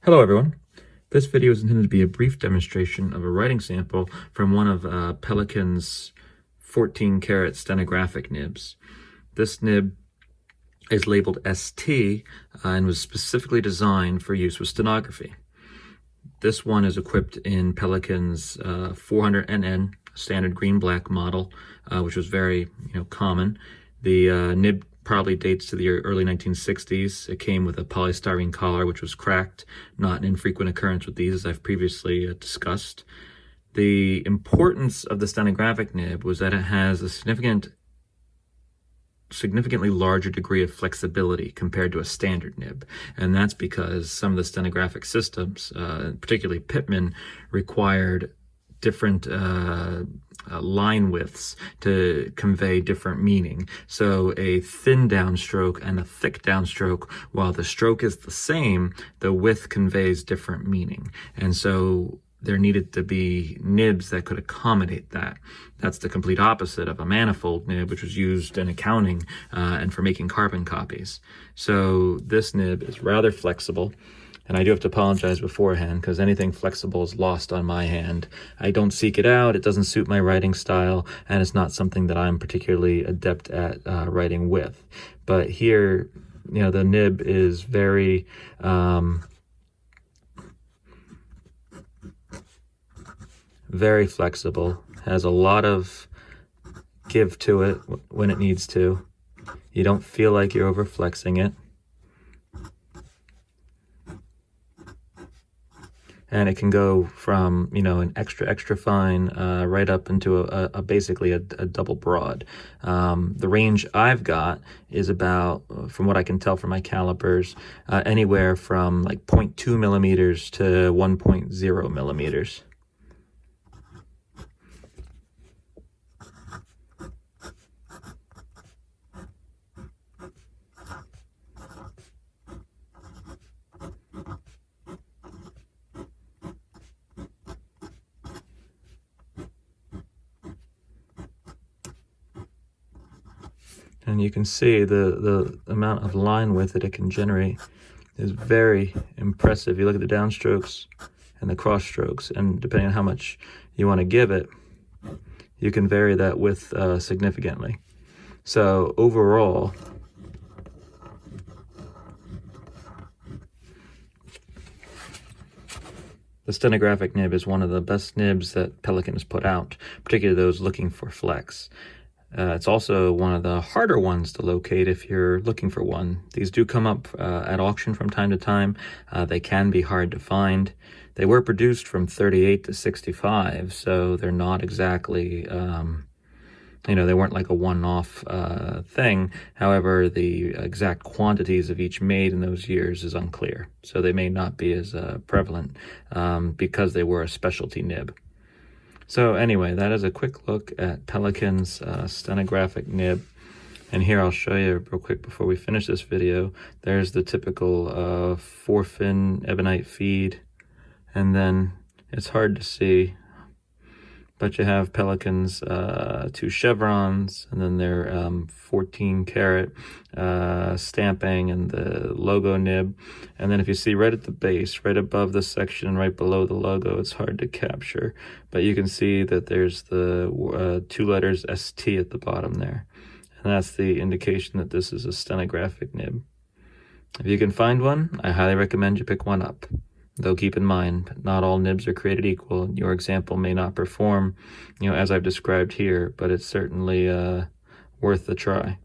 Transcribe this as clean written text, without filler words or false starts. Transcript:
Hello everyone. This video is intended to be a brief demonstration of a writing sample from one of Pelikan's 14-karat stenographic nibs. This nib is labeled ST and was specifically designed for use with stenography. This one is equipped in Pelikan's 400NN standard green-black model, which was very common. The nib probably dates to the early 1960s. It came with a polystyrene collar, which was cracked, not an infrequent occurrence with these, as I've previously discussed. The importance of the stenographic nib was that it has a significantly larger degree of flexibility compared to a standard nib. And that's because some of the stenographic systems, particularly Pitman, required different line widths to convey different meaning. So a thin downstroke and a thick downstroke, while the stroke is the same, the width conveys different meaning. And so there needed to be nibs that could accommodate that. That's the complete opposite of a manifold nib, which was used in accounting and for making carbon copies. So this nib is rather flexible. And I do have to apologize beforehand because anything flexible is lost on my hand. I don't seek it out, it doesn't suit my writing style, and it's not something that I'm particularly adept at writing with. But here, the nib is very very flexible, has a lot of give to it when it needs to. You don't feel like you're over flexing it. And it can go from, an extra fine right up into basically a double broad. The range I've got is about, from what I can tell from my calipers, anywhere from like 0.2 millimeters to 1.0 millimeters. And you can see the amount of line width that it can generate is very impressive. You look at the downstrokes and the cross strokes, and depending on how much you want to give it, you can vary that width significantly. So overall, the stenographic nib is one of the best nibs that Pelikan has put out, particularly those looking for flex. It's also one of the harder ones to locate if you're looking for one. These do come up at auction from time to time. They can be hard to find. They were produced from 38 to 65, so they're not exactly, they weren't like a one-off thing. However, the exact quantities of each made in those years is unclear. So they may not be as prevalent because they were a specialty nib. So anyway, that is a quick look at Pelikan's stenographic nib. And here I'll show you real quick before we finish this video. There's the typical 4-fin ebonite feed. And then it's hard to see, but you have Pelikan's 2 chevrons, and then their 14-karat stamping and the logo nib. And then if you see right at the base, right above the section, right below the logo, it's hard to capture, but you can see that there's the 2 letters ST at the bottom there. And that's the indication that this is a stenographic nib. If you can find one, I highly recommend you pick one up. Though keep in mind, not all nibs are created equal. Your example may not perform, as I've described here, but it's certainly worth the try.